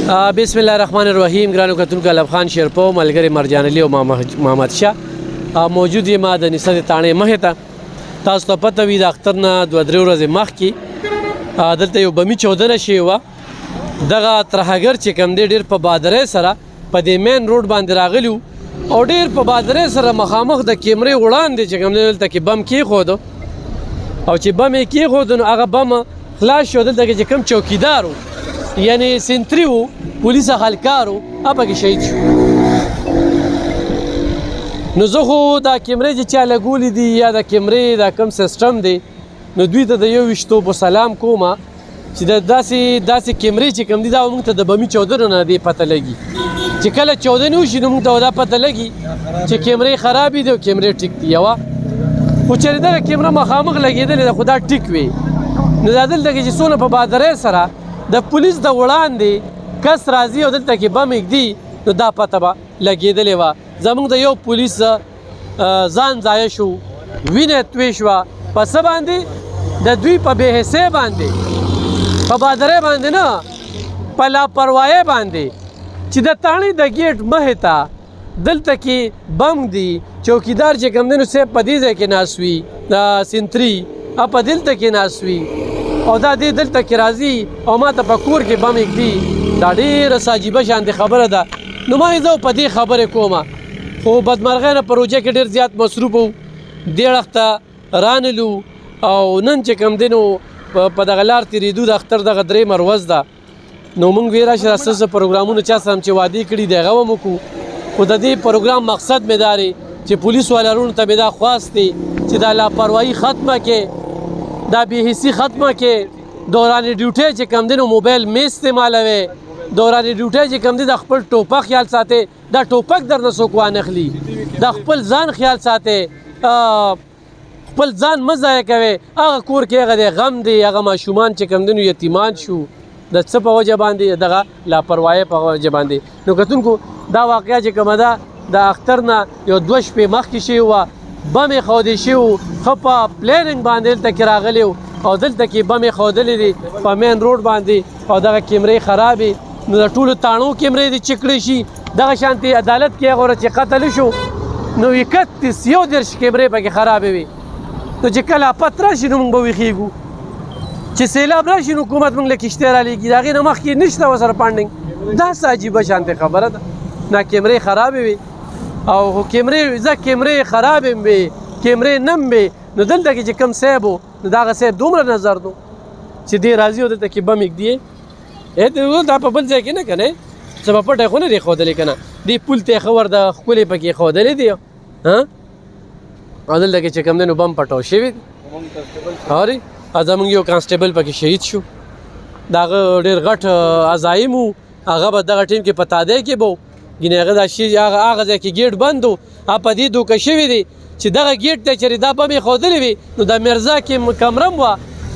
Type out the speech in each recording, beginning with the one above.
بسم الله الرحمن الرحیم. ګرانو کتونکو الف خان شیرپو ملګری مرجان علي او محمد شاه موجود یم د نسد تانې مخې ته. تاسو ته پته وي د اختر نه 2-3 ورځې مخکې دلته یو بمي چودنه شوې وه. دغه ترهګر چې کوم دی ډېر په بادرۍ سره په دې مین روډ باندې راغلي وو او ډېر په بادرۍ سره مخامخ د کیمرې وړاندې چې کوم دی دلته کې بم کېښودو او چې بم یې کېښودو نو هغه بم خلاص شو. دلته کې چې کوم چوکیدار و یعنی سنتری و پولیس خلکارو هغه پکې شهید شو. نو زه خو دا کیمرې چې چا لګولي دي یا د کیمرې دا کوم سیسټم دی نو دوی ته د 21 په سلام کومه چې داسې کیمرې چې کوم دي دا موږ ته د بمي چودنو نه دی پته لګي چې کله چودنې وشي نو موږ ته دا پته لګي چې کیمرې خرابې دي او کیمرې ټیک دي. یوه خو چېرې دغه کیمره مخامخ لګېدلې ده خو دا ټیک وي نو دا دلته کې چې څونه په بادرۍ سره د پولیس د وړاندې کس راځي او دلته کې بم ایږدي نو دا پته به لګېدلې وه. زموږ د یو پولیس ځان ضایع شو، وینه توی شوه په څه باندې؟ د دوی په بې حسۍ باندې، په بادرۍ باندې نه، په لاپروایۍ باندې چې د تاڼۍ د ګیټ مخې ته دلته کې بم دي. چوکیدار چې کوم دی نو صاحب په دې ځای کې ناست وي، سنتري په دلته کې ناست وي او دا دې دلته کې راځي او ما ته په کور کې بم ایږدي. دا ډېره عجیبه شانتې خبره ده. نو ما زه په دې خبرې کومه خو بدمرغۍ نه په روژه کې ډېر زیات مصروف وو، دې وخته رانلو او نن چې کوم دی نو په دغه لار تېرېدو د اختر دغه 3 ورځ ده نو موږ ویې راشي دا څه پروګرامونه چا سره چې وعدې کړي دی هغه به مو کوو. خو د دې پروګرام مقصد مې دا دی چې پولیس والارونو ته مې دا خواست دی چې دا لاپروایي ختمه کې، دا بېحسي ختمه کې. دوران ډیوټۍ چې کوم دی نو موبایل مې استعمالوي، دوران ډیوټۍ چې کوم دی د خپل ټوپک خیال ساتئ، دا ټوپک درنه څوک وانخلي، د خپل ځان خیال ساتئ، خپل ځان مه ضایع کوئ. هغه کور کې هغه دی غم دی، هغه ماشومان چې کوم دی نو یتیمان شو د څه په وجه باندې؟ دغه لاپروایۍ په وجه باندې. نو کتونکو دا واقعه چې کومه ده د اختر نه یو 2 شپې مخکې شوې وه، بم یې ښودی شوي وو، ښه په پلیننګ باندې دلته کې راغلی وو او دلته کې بم یې ښودلې دي په مین روډ باندې او دغه کیمرې خرابې. نو د ټولو تاڼو کیمرې دې چک کړې شي. دغه شانتې عدالت کې هغه ورځ چې قتل شو نو 31 کیمرې پکې خرابې وي. نو چې کله آفت راشي نو موږ به ویښېږو، چې سیلاب راشي نو حکومت موږ له کښتۍ رالېږي، د هغې نه مخکې نشته ورسره فنډینګ. دا څه عجیبه شانتې خبره ده. نه کیمرې خرابې وي او کیمرې زه کیمرې خرابې هم وي، کیمرې نه هم وي. نو دلته کې چې کوم صاحب و نو د هغه صاحب دومره نظر دو چې دی راځي او دلته کې بم ایږدي دا په بل ځای کې نه که نه څه په پټه خو نه دی ښودلی که نه دې پول ته یې ښه ورده ښکلې پکې ښودلی دی او دلته کې چې کوم دی نو بم پټو شوي دي. اورې زموږ یو کانسټیبل پکې شهید شو، د هغه ډېر غټ عزایم و، هغه به دغه ټیم کې په تادۍ کې به و ګینې هغه دا شي هغه ځای کې ګیټ بند و، په دې دوکه شوي دي چې دغه ګیټ ته چېرې دا بم یې ښودلی وي نو د میرزا کې کمرم وه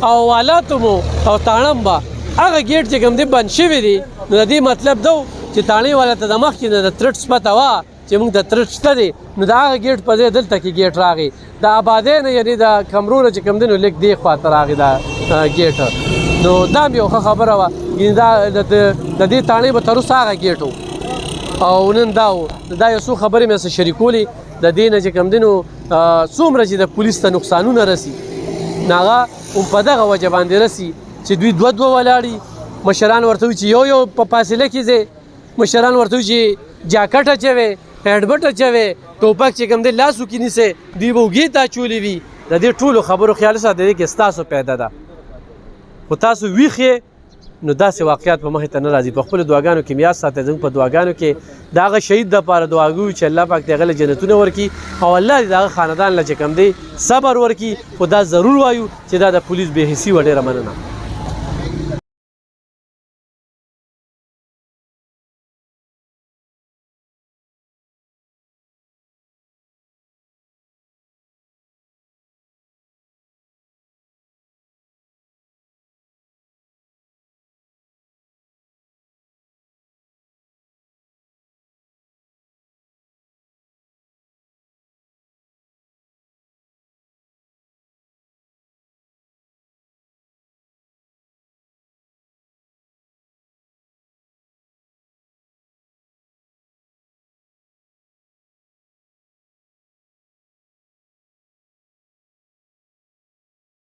او والاتو مو او تاڼم به هغه ګیټ چې کوم دی بند شوي دي. نو د دې مطلب ده چې تاڼۍ والا ته د مخکې نه د ترټ پته وه چې موږ د ترټ شته دی نو د هغه ګیټ په ځای دلته کې ګیټ راغی. د آبادۍ نه یعنې د کمرو نه چې کوم دی نو لږ دې خواته راغی دا ګیټ. نو دا هم یو ښه خبره وه، یعنې دا د دې تاڼۍ به تر اوسه هغه ګیټ و او نن دا و. دا یو څو خبرې مې سره شریکولې د دې نه چې کوم دی نو څومره چې د پولیس ته نقصانونه رسي نو هغه هم په دغه وجه باندې رسي چې دوی 2 ولاړي. مشران ورته وي چې یو په فاصله کې ځې، مشران ورته وي چې جاکټ اچوي، هیډبټ اچوي، ټوپک چې کوم دی لاسو کې نیسئ، دوی به اوږې ته اچولې وي. د دې ټولو خبرو خیال ساته دی کې ستاسو پیدا ده، خو تاسو ویښ یې نو داسې واقعیات په مخې ته نه راځي. په خپلو دعاګانو کې میاد ساتئ. زموږ په دعاګانو کې د هغه شهید دپاره دعا کوو چې الله پاک دې هغه له جنتونه ورکړي او الله دې د هغه خاندان له چې کوم دی صبر ورکړي. خو دا ضرور وایو چې دا د پولیس بې حسي وه. ډېره مننه.